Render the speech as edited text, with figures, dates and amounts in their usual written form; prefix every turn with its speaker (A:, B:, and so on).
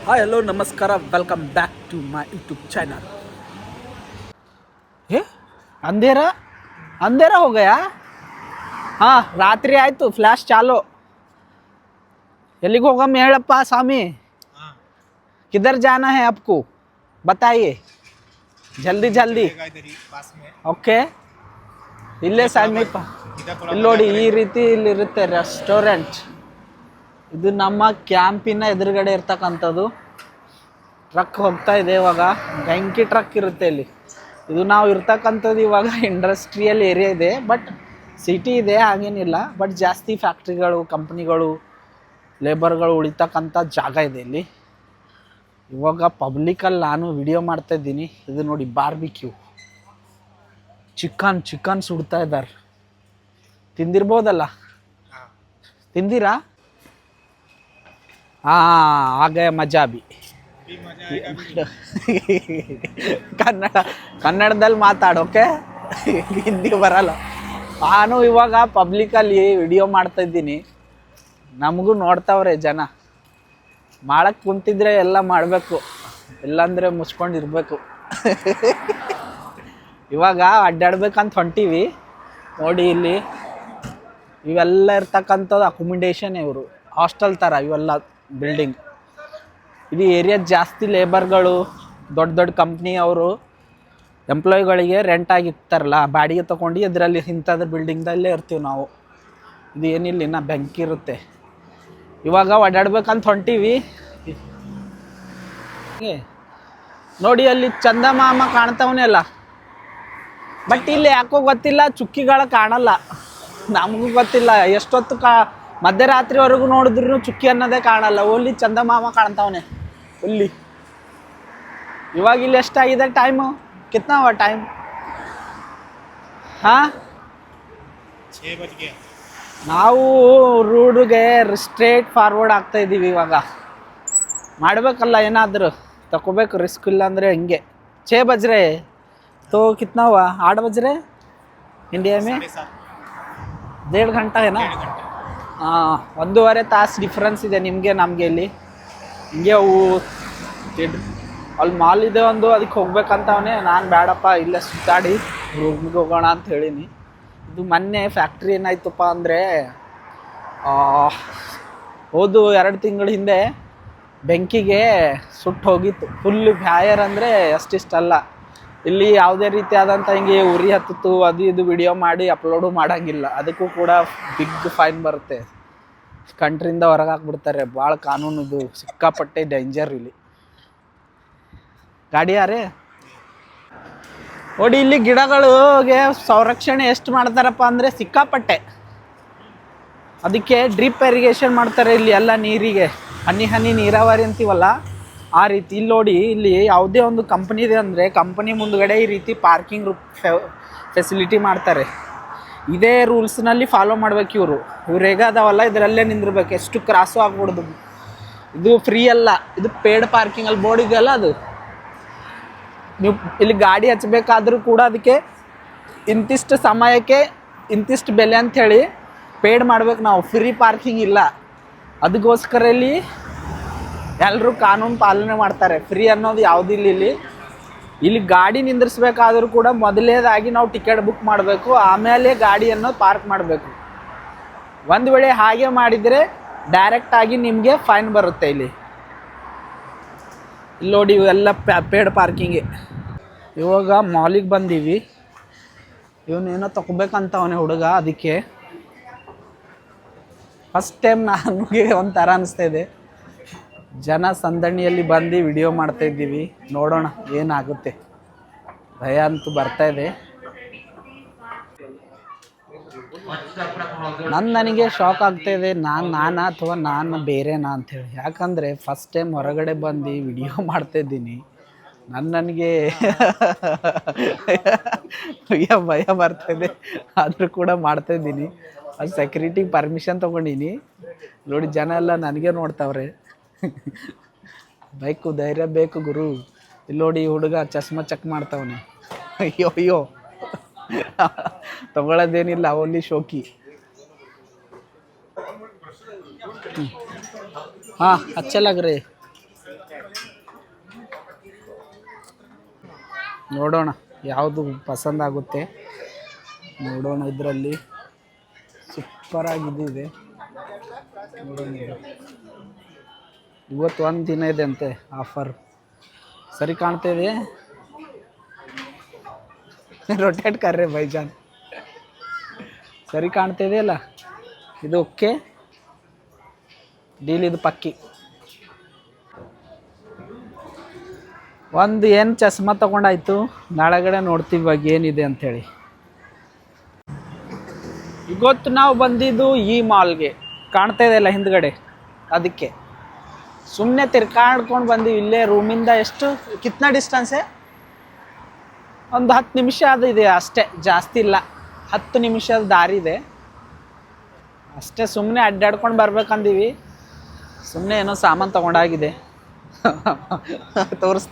A: हाय hello नमस्कार welcome back to my YouTube channel. हे अंधेरा अंधेरा हो गया। हाँ रात्रि आयतु फ्लैश चालो ಎಲ್ಲಿಗೆ ಹೋಗಮ್ ಹೇಳಪ್ಪ ಸ್ವಾಮಿ किधर जाना है आपको बताइए जल्दी जल्दी ओके ಇಲ್ಲೇ ಸಮೀಪ ಇಲ್ಲಿ ನೋಡಿ ಈ ರೀತಿ ಇಲ್ಲಿ ಇರುತ್ತೆ ರೆಸ್ಟೋರೆಂಟ್ ಇದು ನಮ್ಮ ಕ್ಯಾಂಪಿನ ಎದುರುಗಡೆ ಇರ್ತಕ್ಕಂಥದ್ದು ಟ್ರಕ್ ಹೋಗ್ತಾ ಇದೆ ಇವಾಗ ಬೆಂಕಿ ಟ್ರಕ್ ಇರುತ್ತೆ ಇಲ್ಲಿ ಇದು ನಾವು ಇರ್ತಕ್ಕಂಥದ್ದು ಇವಾಗ ಇಂಡಸ್ಟ್ರಿಯಲ್ ಏರಿಯಾ ಇದೆ ಬಟ್ ಸಿಟಿ ಇದೆ ಹಾಗೇನಿಲ್ಲ ಬಟ್ ಜಾಸ್ತಿ ಫ್ಯಾಕ್ಟ್ರಿಗಳು ಕಂಪ್ನಿಗಳು ಲೇಬರ್ಗಳು ಉಳಿತಕ್ಕಂಥ ಜಾಗ ಇದೆ ಇಲ್ಲಿ ಇವಾಗ ಪಬ್ಲಿಕಲ್ಲಿ ನಾನು ವಿಡಿಯೋ ಮಾಡ್ತಾ ಇದ್ದೀನಿ ಇದು ನೋಡಿ ಬಾರ್ಬಿಕ್ಯೂ ಚಿಕನ್ ಸುಡ್ತಾ ಇದ್ದಾರೆ ತಿಂದಿರ್ಬೋದಲ್ಲ ತಿಂದಿರಾ ಹಾಗೆ ಮಜಾ ಬಿ ಕನ್ನಡದಲ್ಲಿ ಮಾತಾಡೋಕೆ ಹಿಂದಿ ಬರಲ್ಲ ನಾನು ಇವಾಗ ಪಬ್ಲಿಕಲ್ಲಿ ವಿಡಿಯೋ ಮಾಡ್ತಾ ಇದ್ದೀನಿ ನಮಗೂ ನೋಡ್ತಾವ್ರೆ ಜನ ಮಾಡಕ್ಕೆ ಕುಂತಿದ್ರೆ ಎಲ್ಲ ಮಾಡಬೇಕು ಇಲ್ಲಾಂದರೆ ಮುಚ್ಕೊಂಡಿರ್ಬೇಕು ಇವಾಗ ಅಡ್ಡಾಡ್ಬೇಕಂತ ಹೊಂಟೀವಿ ನೋಡಿ ಇಲ್ಲಿ ಇವೆಲ್ಲ ಇರ್ತಕ್ಕಂಥದ್ದು ಅಕೊಮಿಡೇಷನ್ ಇವರು ಹಾಸ್ಟೆಲ್ ಥರ ಇವೆಲ್ಲ ಬಿಲ್ಡಿಂಗ್ ಇದು ಏರಿಯಾ ಜಾಸ್ತಿ ಲೇಬರ್ಗಳು ದೊಡ್ಡ ದೊಡ್ಡ ಕಂಪ್ನಿ ಅವರು ಎಂಪ್ಲಾಯಿಗಳಿಗೆ ರೆಂಟ್ ಆಗಿರ್ತಾರಲ್ಲ ಬಾಡಿಗೆ ತೊಗೊಂಡು ಇದರಲ್ಲಿ ಇಂಥದ್ದು ಬಿಲ್ಡಿಂಗ್ದಲ್ಲೇ ಇರ್ತೀವಿ ನಾವು ಇದು ಏನಿಲ್ಲ ಇನ್ನು ಬೆಂಕಿ ಇರುತ್ತೆ ಇವಾಗ ಓಡಾಡ್ಬೇಕಂತ ಹೊಂಟೀವಿ ನೋಡಿ ಅಲ್ಲಿ ಚಂದಮಾಮ ಕಾಣ್ತಾವನೇ ಅಲ್ಲ ಬಟ್ ಇಲ್ಲಿ ಯಾಕೋ ಗೊತ್ತಿಲ್ಲ ಚುಕ್ಕಿಗಳ ಕಾಣಲ್ಲ ನಮಗೂ ಗೊತ್ತಿಲ್ಲ ಎಷ್ಟೊತ್ತು ಮಧ್ಯರಾತ್ರಿವರೆಗೂ ನೋಡಿದ್ರು ಚುಕ್ಕಿ ಅನ್ನೋದೇ ಕಾಣಲ್ಲ ಓನ್ಲಿ ಚಂದಮಾಮ ಕಾಣ್ತಾವನೆ ಇಲ್ಲಿ ಇವಾಗ ಇಲ್ಲಿ ಎಷ್ಟಾಗಿದೆ ಟೈಮು ಕಿತ್ನಾ ಹುआ ಟೈಮ್ ಹಾಂ ನಾವು ರೂಡ್ಗೆ ಸ್ಟ್ರೇಟ್ ಫಾರ್ವರ್ಡ್ ಆಗ್ತಾ ಇದ್ದೀವಿ ಇವಾಗ ಮಾಡಬೇಕಲ್ಲ ಏನಾದರೂ ತಗೋಬೇಕು ರಿಸ್ಕ್ ಇಲ್ಲ ಅಂದರೆ ಹಿಂಗೆ 6 बज रहे तो कितना हुआ 8 बज रहे इंडिया में 1.5 घंटा है ना ಹಾಂ 1.5 ತಾಸು ಡಿಫ್ರೆನ್ಸ್ ಇದೆ ನಿಮಗೆ ನಮಗೆ ಇಲ್ಲಿ ಹಿಂಗೆ ಅವು ಅಲ್ಲಿ ಮಾಲ್ ಇದೆ ಒಂದು ಅದಕ್ಕೆ ಹೋಗ್ಬೇಕಂತವನೇ ನಾನು ಬೇಡಪ್ಪ ಇಲ್ಲೇ ಸುತ್ತಾಡಿ ರೂಮ್ಗೆ ಹೋಗೋಣ ಅಂತ ಹೇಳೀನಿ ಇದು ಮೊನ್ನೆ ಫ್ಯಾಕ್ಟ್ರಿ ಏನಾಯ್ತಪ್ಪ ಅಂದರೆ ಹೋದು 2 ತಿಂಗಳ ಹಿಂದೆ ಬೆಂಕಿಗೆ ಸುಟ್ಟು ಹೋಗಿತ್ತು ಫುಲ್ ಫ್ಯಾಯರ್ ಅಂದರೆ ಅಷ್ಟಿಷ್ಟಲ್ಲ ಇಲ್ಲಿ ಯಾವುದೇ ರೀತಿಯಾದಂಥ ಹಿಂಗೆ ಉರಿ ಹತ್ತಿತ್ತು ಅದು ಇದು ವಿಡಿಯೋ ಮಾಡಿ ಅಪ್ಲೋಡು ಮಾಡೋಂಗಿಲ್ಲ ಅದಕ್ಕೂ ಕೂಡ ಬಿಗ್ ಫೈನ್ ಬರುತ್ತೆ ಕಂಟ್ರಿಯಿಂದ ಹೊರಗೆ ಹಾಕ್ಬಿಡ್ತಾರೆ ಭಾಳ ಕಾನೂನು ಇದು ಸಿಕ್ಕಾಪಟ್ಟೆ ಡೇಂಜರ್ ಇಲ್ಲಿ ಗಾಡಿ ಯಾರೇ ನೋಡಿ ಇಲ್ಲಿ ಗಿಡಗಳಿಗೆ ಸಂರಕ್ಷಣೆ ಎಷ್ಟು ಮಾಡ್ತಾರಪ್ಪ ಅಂದರೆ ಸಿಕ್ಕಾಪಟ್ಟೆ ಅದಕ್ಕೆ ಡ್ರಿಪ್ ಇರಿಗೇಷನ್ ಮಾಡ್ತಾರೆ ಇಲ್ಲಿ ಎಲ್ಲ ನೀರಿಗೆ ಹನಿ ನೀರಾವರಿ ಅಂತೀವಲ್ಲ ಆ ರೀತಿ ಇಲ್ಲಿ ನೋಡಿ ಇಲ್ಲಿ ಯಾವುದೇ ಒಂದು ಕಂಪ್ನಿ ಇದೆ ಅಂದರೆ ಕಂಪನಿ ಮುಂದ್ಗಡೆ ಈ ರೀತಿ ಪಾರ್ಕಿಂಗ್ ಫೆಸಿಲಿಟಿ ಮಾಡ್ತಾರೆ ಇದೇ ರೂಲ್ಸ್ನಲ್ಲಿ ಫಾಲೋ ಮಾಡ್ಬೇಕು ಇವರು ಹೇಗಾದವಲ್ಲ ಇದರಲ್ಲೇ ನಿಂದಿರ್ಬೇಕು ಎಷ್ಟು ಕ್ರಾಸು ಆಗ್ಬಿಡ್ದು ಇದು ಫ್ರೀ ಅಲ್ಲ ಇದು ಪೇಡ್ ಪಾರ್ಕಿಂಗಲ್ಲಿ ಬೋರ್ಡ್ ಇದೆಯಲ್ಲ ಅದು ನೀವು ಇಲ್ಲಿ ಗಾಡಿ ಹಚ್ಚಬೇಕಾದ್ರೂ ಕೂಡ ಅದಕ್ಕೆ ಇಂತಿಷ್ಟು ಸಮಯಕ್ಕೆ ಇಂತಿಷ್ಟು ಬೆಲೆ ಅಂಥೇಳಿ ಪೇಡ್ ಮಾಡ್ಬೇಕು ನಾವು ಫ್ರೀ ಪಾರ್ಕಿಂಗ್ ಇಲ್ಲ ಅದಕ್ಕೋಸ್ಕರ ಇಲ್ಲಿ ಎಲ್ಲರೂ ಕಾನೂನು ಪಾಲನೆ ಮಾಡ್ತಾರೆ ಫ್ರೀ ಅನ್ನೋದು ಯಾವುದಿಲ್ಲ ಇಲ್ಲಿ ಗಾಡಿ ನಿಂದಿರಿಸ್ಬೇಕಾದ್ರೂ ಕೂಡ ಮೊದಲೇದಾಗಿ ನಾವು ಟಿಕೆಟ್ ಬುಕ್ ಮಾಡಬೇಕು ಆಮೇಲೆ ಗಾಡಿಯನ್ನು ಪಾರ್ಕ್ ಮಾಡಬೇಕು ಒಂದು ವೇಳೆ ಹಾಗೆ ಮಾಡಿದರೆ ಡೈರೆಕ್ಟಾಗಿ ನಿಮಗೆ ಫೈನ್ ಬರುತ್ತೆ ಇಲ್ಲಿ ನೋಡಿ ಇವೆಲ್ಲ ಪೇಡ್ ಪಾರ್ಕಿಂಗೆ ಇವಾಗ ಮಾಲಿಗೆ ಬಂದೀವಿ ಇವನೇನೋ ತೊಗೋಬೇಕಂತವನೇ ಹುಡುಗ ಅದಕ್ಕೆ ಫಸ್ಟ್ ಟೈಮ್ ನನಗೆ ಒಂಥರ ಅನಿಸ್ತಾ ಇದೆ ಜನ ಸಂದಣಿಯಲ್ಲಿ ಬಂದು ವಿಡಿಯೋ ಮಾಡ್ತಾ ಇದ್ದೀವಿ ನೋಡೋಣ ಏನಾಗುತ್ತೆ ಭಯ ಅಂತೂ ಬರ್ತಾ ಇದೆ ನನಗೆ ಶಾಕ್ ಆಗ್ತಾ ಇದೆ ನಾನು ಅಥವಾ ನಾನು ಬೇರೆನಾ ಅಂಥೇಳಿ ಯಾಕಂದರೆ ಫಸ್ಟ್ ಟೈಮ್ ಹೊರಗಡೆ ಬಂದು ವಿಡಿಯೋ ಮಾಡ್ತಾ ಇದ್ದೀನಿ ನನಗೆ ಭಯ ಬರ್ತಾಯಿದೆ ಆದರೂ ಕೂಡ ಮಾಡ್ತಾಯಿದ್ದೀನಿ ಅದು ಸೆಕ್ಯೂರಿಟಿ ಪರ್ಮಿಷನ್ ತೊಗೊಂಡಿನಿ ನೋಡಿ ಜನ ಎಲ್ಲ ನನಗೆ ನೋಡ್ತಾವ್ರೆ ಬೇಕು ಧೈರ್ಯ ಬೇಕು ಗುರು ಇಲ್ಲಿ ನೋಡಿ ಹುಡುಗ ಚಸ್ಮಾ ಚೆಕ್ ಮಾಡ್ತಾವನೆ ಅಯ್ಯೋ ತಗೊಳ್ಳೋದೇನಿಲ್ಲ ಓನ್ಲಿ ಶೋಕಿ हाँ अच्छा लग रहे ನೋಡೋಣ ಯಾವುದು ಪಸಂದ್ ಆಗುತ್ತೆ ನೋಡೋಣ. ಇದರಲ್ಲಿ ಸೂಪರಾಗಿ ಇದೆ ನೋಡೋಣ. ಇವತ್ತು ಒಂದು ದಿನ ಇದೆ ಅಂತೆ ಆಫರ್. ಸರಿ ಕಾಣ್ತಾ ಇದೆ. ರೊಟೇಟ್ ಕರ್ರೆ ಬೈಜಾನ್. ಸರಿ ಕಾಣ್ತಾ ಇದೆಯಲ್ಲ ಇದು. ಓಕೆ ಡೀಲ್ ಇದು ಪಕ್ಕಿ. ಒಂದು ಏನು ಚಸ್ಮಾ ತೊಗೊಂಡಾಯ್ತು, ನಾಳೆಗಡೆ ನೋಡ್ತೀವಿ ಇವಾಗ ಏನಿದೆ ಅಂಥೇಳಿ. ಇವತ್ತು ನಾವು ಬಂದಿದ್ದು ಈ ಮಾಲ್ಗೆ, ಕಾಣ್ತಾ ಇದೆಯಲ್ಲ ಹಿಂದ್ಗಡೆ, ಅದಕ್ಕೆ ಸುಮ್ಮನೆ ತಿರ್ಕಾಡ್ಕೊಂಡು ಬಂದೀವಿ. ಇಲ್ಲೇ ರೂಮಿಂದ ಎಷ್ಟು ಕಿತ್ನಾ ಡಿಸ್ಟೆನ್ಸೇ, ಒಂದು 10 ನಿಮಿಷ ಅದು ಇದೆ ಅಷ್ಟೇ, ಜಾಸ್ತಿ ಇಲ್ಲ. 10 ನಿಮಿಷದ ದಾರಿ ಇದೆ ಅಷ್ಟೇ. ಸುಮ್ಮನೆ ಅಡ್ಡಾಡ್ಕೊಂಡು ಬರ್ಬೇಕಂದೀವಿ. ಸುಮ್ಮನೆ ಏನೋ ಸಾಮಾನು ತೊಗೊಂಡಾಗಿದೆ ತೋರಿಸ್ತಾ